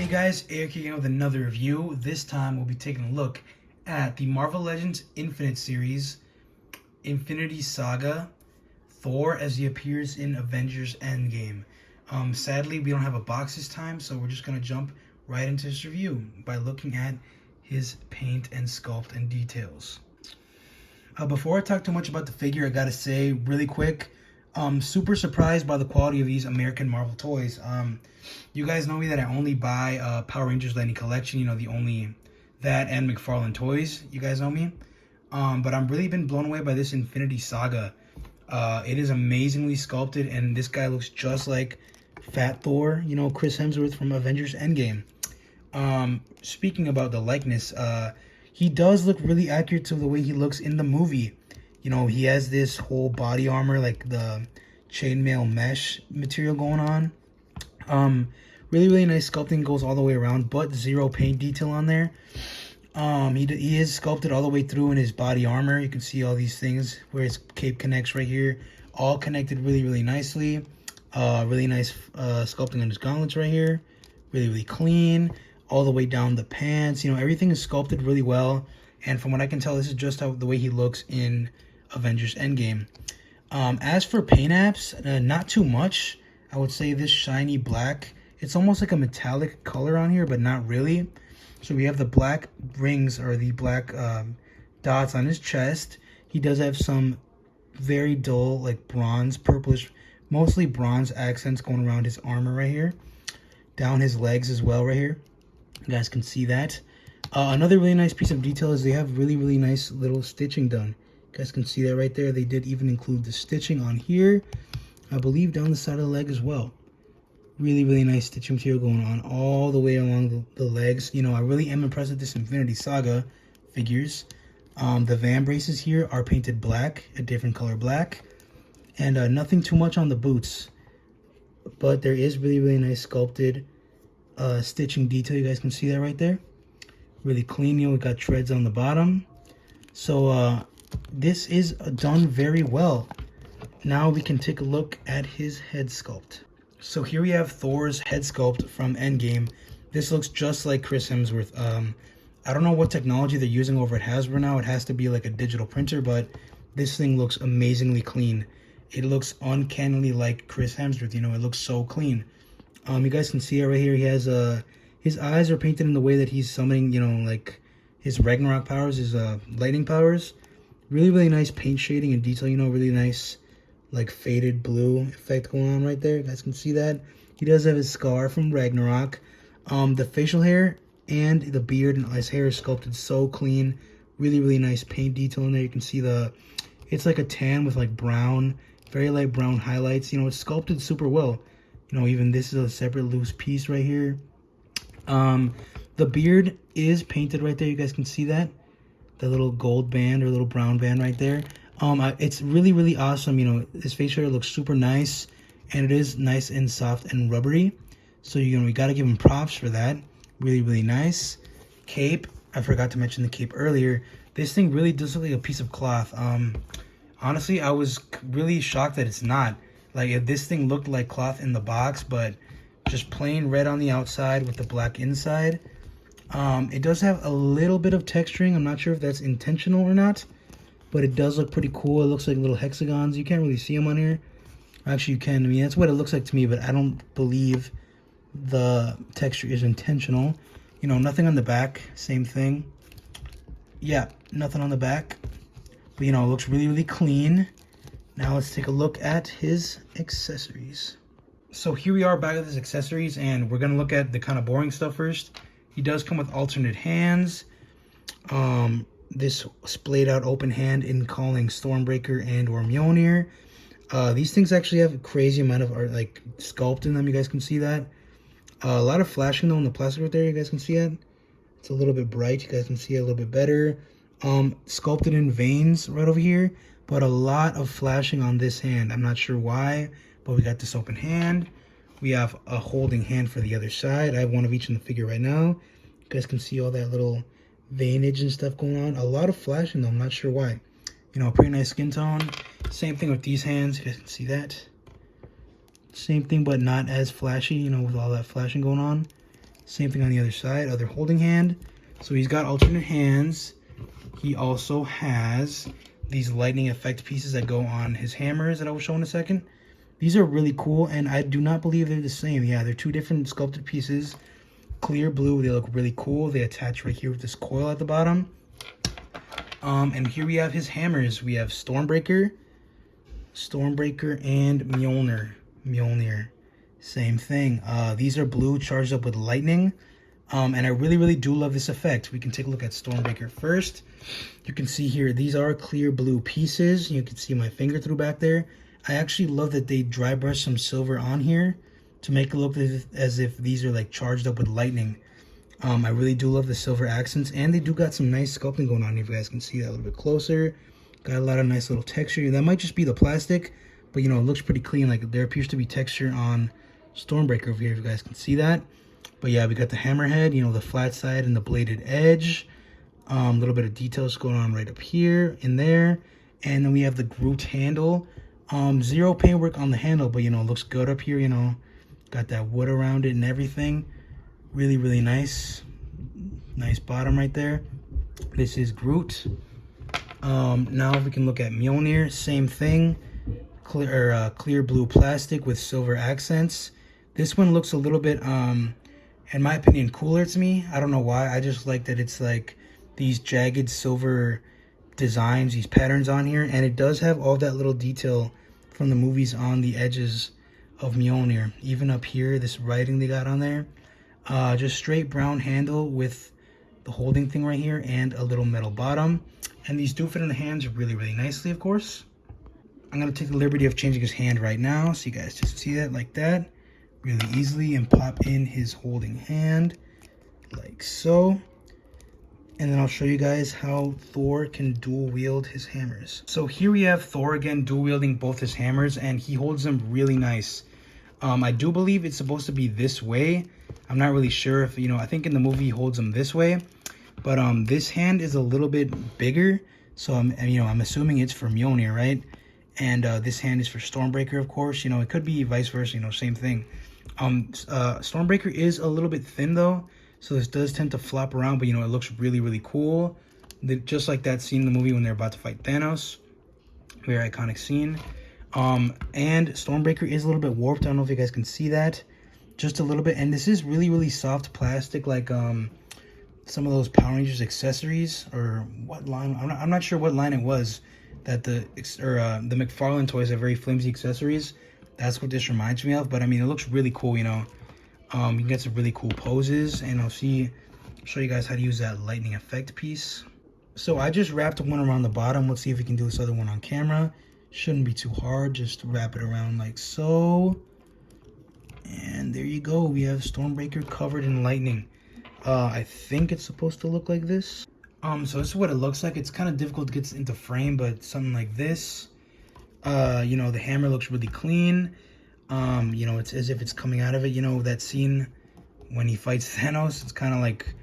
Hey guys, Eric again with another review. This time we'll be taking a look at the Marvel Legends Infinite series, Infinity Saga, Thor as he appears in Avengers Endgame. Sadly, we don't have a box this time, so we're just going to jump right into this review by looking at his paint and sculpt and details. Before I talk too much about the figure, I gotta say really quick, super surprised by the quality of these American Marvel toys. You guys know me that I only buy Power Rangers Lightning Collection, the only that and McFarlane toys. You guys know me. But I'm really been blown away by this Infinity Saga. It is amazingly sculpted, and this guy looks just like Fat Thor, Chris Hemsworth from Avengers Endgame. Speaking about the likeness, he does look really accurate to the way he looks in the movie. He has this whole body armor, like the chainmail mesh material going on. Really nice sculpting, goes all the way around, but zero paint detail on there. He is sculpted all the way through in his body armor. You can see all these things where his cape connects right here, all connected really nicely. Really nice sculpting on his gauntlets right here, really clean, all the way down the pants. Everything is sculpted really well, and from what I can tell, this is just the way he looks in Avengers Endgame. As for paint apps, not too much. I would say this shiny black, it's almost like a metallic color on here, but not really. So we have the black rings, or the black dots on his chest. He does have some very dull, like bronze, purplish, mostly bronze accents going around his armor right here. Down his legs as well right here. You guys can see that. Another really nice piece of detail is they have really nice little stitching done. You guys can see that right there. They did even include the stitching on here, I believe down the side of the leg as well. Really nice stitching material going on all the way along the legs. I really am impressed with this Infinity Saga figures. The van braces here are painted black, a different color black, and nothing too much on the boots, but there is really nice sculpted stitching detail. You guys can see that right there. Really clean. We got treads on the bottom. So this is done very well. Now we can take a look at his head sculpt. So here we have Thor's head sculpt from Endgame. This looks just like Chris Hemsworth. I don't know what technology they're using over at Hasbro now. It has to be like a digital printer, but this thing looks amazingly clean. It looks uncannily like Chris Hemsworth. It looks so clean. You guys can see it right here. He has his eyes are painted in the way that he's summoning, like his Ragnarok powers, his lightning powers. Really nice paint shading and detail. Really nice, like faded blue effect going on right there. You guys can see that. He does have his scar from Ragnarok. The facial hair and the beard and his hair is sculpted so clean. Really nice paint detail in there. You can see it's like a tan with like brown, very light brown highlights. It's sculpted super well. Even this is a separate loose piece right here. The beard is painted right there. You guys can see that. The little gold band or little brown band right there. It's really awesome. His facial hair looks super nice, and it is nice and soft and rubbery. So, we got to give him props for that. Really nice. Cape. I forgot to mention the cape earlier. This thing really does look like a piece of cloth. Honestly, I was really shocked that it's not. Like, if this thing looked like cloth in the box, but just plain red on the outside with the black inside. It does have a little bit of texturing. I'm not sure if that's intentional or not, but it does look pretty cool. It looks like little hexagons. You can't really see them on here. Actually, you can. That's what it looks like to me, but I don't believe the texture is intentional. Nothing on the back. Same thing. Yeah, nothing on the back. But, it looks really clean. Now let's take a look at his accessories. So here we are back with his accessories, and we're going to look at the kind of boring stuff first. He does come with alternate hands. This splayed out open hand in calling Stormbreaker and or Mjolnir. These things actually have a crazy amount of art, like sculpt in them. You guys can see that. A lot of flashing though in the plastic right there. You guys can see it. It's a little bit bright. You guys can see it a little bit better. Sculpted in veins right over here, but a lot of flashing on this hand. I'm not sure why, but we got this open hand. We have a holding hand for the other side. I have one of each in the figure right now. You guys can see all that little veinage and stuff going on. A lot of flashing though. I'm not sure why. Pretty nice skin tone. Same thing with these hands. You guys can see that. Same thing, but not as flashy, with all that flashing going on. Same thing on the other side, other holding hand. So he's got alternate hands. He also has these lightning effect pieces that go on his hammers that I will show in a second. These are really cool, and I do not believe they're the same. Yeah, they're two different sculpted pieces. Clear blue, they look really cool. They attach right here with this coil at the bottom. And here we have his hammers. We have Stormbreaker, and Mjolnir. Same thing. These are blue, charged up with lightning. And I really do love this effect. We can take a look at Stormbreaker first. You can see here, these are clear blue pieces. You can see my finger through back there. I actually love that they dry brush some silver on here to make it look as if these are like charged up with lightning. I really do love the silver accents, and they do got some nice sculpting going on. If you guys can see that a little bit closer, got a lot of nice little texture. That might just be the plastic, but you know, it looks pretty clean. Like there appears to be texture on Stormbreaker over here, if you guys can see that. But yeah, we got the hammerhead, you know, the flat side and the bladed edge. A little bit of details going on right up here, in there. And then we have the Groot handle. Zero paintwork on the handle, but you know, it looks good up here, you know. Got that wood around it and everything. Really nice. Nice bottom right there. This is Groot. Now we can look at Mjolnir. Same thing. Clear blue plastic with silver accents. This one looks a little bit, in my opinion, cooler to me. I don't know why. I just like that it's like these jagged silver designs, these patterns on here. And it does have all that little detail from the movies on the edges of Mjolnir. Even up here, this writing they got on there. Just straight brown handle with the holding thing right here and a little metal bottom. And these do fit in the hands really nicely, of course. I'm going to take the liberty of changing his hand right now, so you guys just see that like that really easily, and pop in his holding hand like so. And then I'll show you guys how Thor can dual wield his hammers. So here we have Thor again dual wielding both his hammers, and he holds them really nice. I do believe it's supposed to be this way. I'm not really sure if, you know, I think in the movie he holds them this way. But this hand is a little bit bigger. So, I'm assuming it's for Mjolnir, right? And this hand is for Stormbreaker, of course. You know, it could be vice versa, you know, same thing. Stormbreaker is a little bit thin, though. So this does tend to flop around, but, you know, it looks really cool. Just like that scene in the movie when they're about to fight Thanos. Very iconic scene. And Stormbreaker is a little bit warped. I don't know if you guys can see that. Just a little bit. And this is really soft plastic, like some of those Power Rangers accessories, or what line? I'm not sure what line it was that the McFarlane toys have very flimsy accessories. That's what this reminds me of. But I mean, it looks really cool, you know. You can get some really cool poses, and I'll show you guys how to use that lightning effect piece. So I just wrapped one around the bottom. Let's see if we can do this other one on camera. Shouldn't be too hard. Just wrap it around like so. And there you go. We have Stormbreaker covered in lightning. I think it's supposed to look like this. So this is what it looks like. It's kind of difficult to get into frame, but something like this. You know, the hammer looks really clean. You know, it's as if it's coming out of it. You know, that scene when he fights Thanos, it's kind of like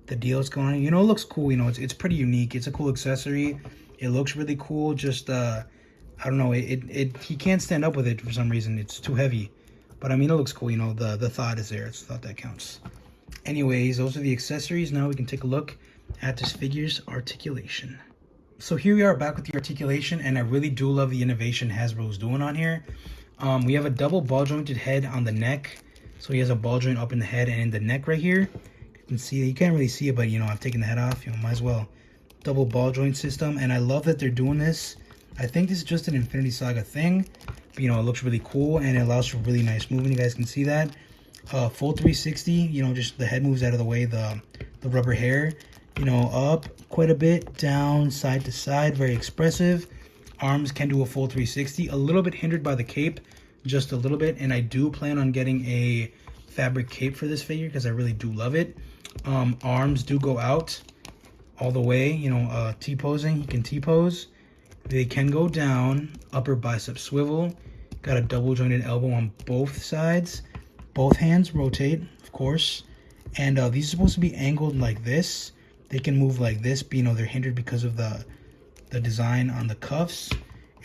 the deal is going on. You know, it looks cool. You know, it's pretty unique. It's a cool accessory. It looks really cool. Just, I don't know. He can't stand up with it for some reason. It's too heavy. But, I mean, it looks cool. You know, the thought is there. It's the thought that counts. Anyways, those are the accessories. Now we can take a look at this figure's articulation. So here we are back with the articulation, and I really do love the innovation Hasbro's doing on here. We have a double ball jointed head on the neck. So he has a ball joint up in the head and in the neck right here. You can see, you can't really see it, but you know, I've taken the head off, you know, might as well. Double ball joint system, and I love that they're doing this. I think this is just an Infinity Saga thing, but you know, it looks really cool, and it allows for really nice movement. You guys can see that. Full 360, you know, just the head moves out of the way, the rubber hair, you know, up quite a bit, down, side to side, very expressive. Arms can do a full 360, a little bit hindered by the cape, just a little bit, and I do plan on getting a fabric cape for this figure because I really do love it. Arms do go out all the way, you know, T-posing, you can T-pose. They can go down, upper bicep swivel, got a double jointed elbow on both sides. Both hands rotate, of course, and these are supposed to be angled like this. They can move like this, but you know, they're hindered because of the design on the cuffs.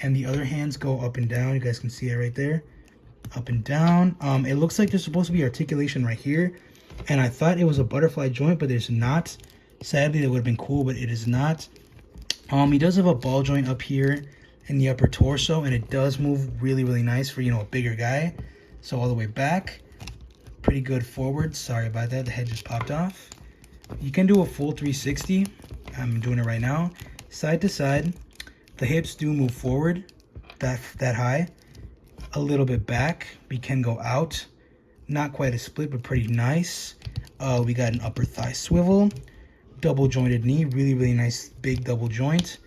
And the other hands go up and down. You guys can see it right there, up and down. It looks like there's supposed to be articulation right here, And I thought it was a butterfly joint, but there's not. Sadly, that would have been cool, but it is not. He does have a ball joint up here in the upper torso, and it does move really, really nice for, a bigger guy. So all the way back, pretty good forward. Sorry about that, the head just popped off. You can do a full 360. I'm doing it right now. Side to side, the hips do move forward that high. A little bit back, we can go out. Not quite a split, but pretty nice. We got an upper thigh swivel, double jointed knee, really, really nice big double joint.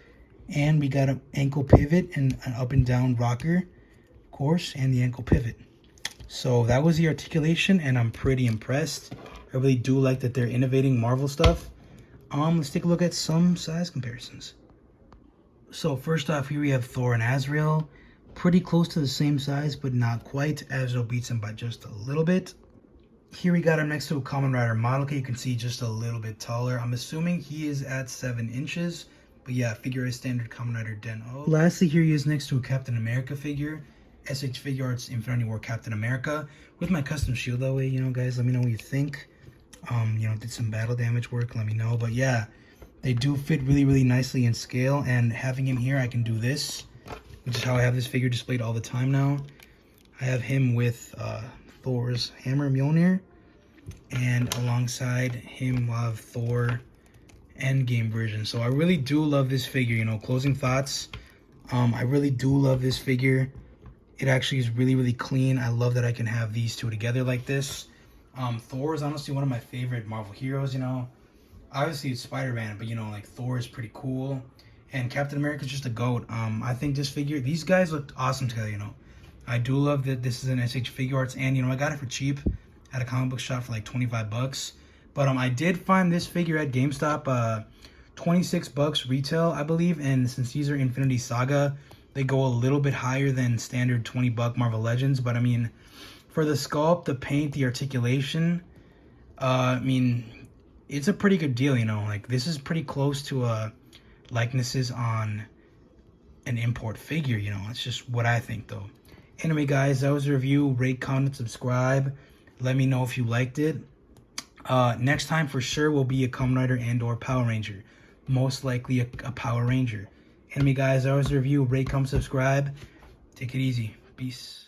And we got an ankle pivot and an up and down rocker, of course, and the ankle pivot. So that was the articulation, and I'm pretty impressed. I really do like that they're innovating Marvel stuff. Let's take a look at some size comparisons. So first off, here we have Thor and Azrael. Pretty close to the same size, but not quite. Azrael beats him by just a little bit. Here we got him next to a Kamen Rider model kit. You can see just a little bit taller. I'm assuming he is at 7 inches. But yeah, figure is standard Kamen Rider Den O. Lastly, here he is next to a Captain America figure. SH Figure Arts Infinity War Captain America. With my custom shield that way, guys, let me know what you think. Did some battle damage work, let me know. But yeah, they do fit really, really nicely in scale. And having him here, I can do this, which is how I have this figure displayed all the time now. I have him with Thor's hammer Mjolnir, and alongside him we'll have Thor Endgame version. So I really do love this figure. Closing thoughts. I really do love this figure. It actually is really, really clean. I love that I can have these two together like this. Thor is honestly one of my favorite Marvel heroes. Obviously it's Spider-Man, but like Thor is pretty cool. And Captain America is just a goat. I think this figure, these guys looked awesome together, I do love that this is an SH Figure Arts, and I got it for cheap at a comic book shop for like 25 bucks. But I did find this figure at GameStop, 26 bucks retail, I believe. And since these are Infinity Saga, they go a little bit higher than standard 20 buck Marvel Legends. But for the sculpt, the paint, the articulation, it's a pretty good deal, like this is pretty close to likenesses on an import figure, it's just what I think though. Anyway guys, that was a review. Rate, comment, subscribe. Let me know if you liked it. Next time for sure will be a Kamen Rider and or Power Ranger. Most likely a Power Ranger. Anyway guys, that was a review. Rate, comment, subscribe. Take it easy. Peace.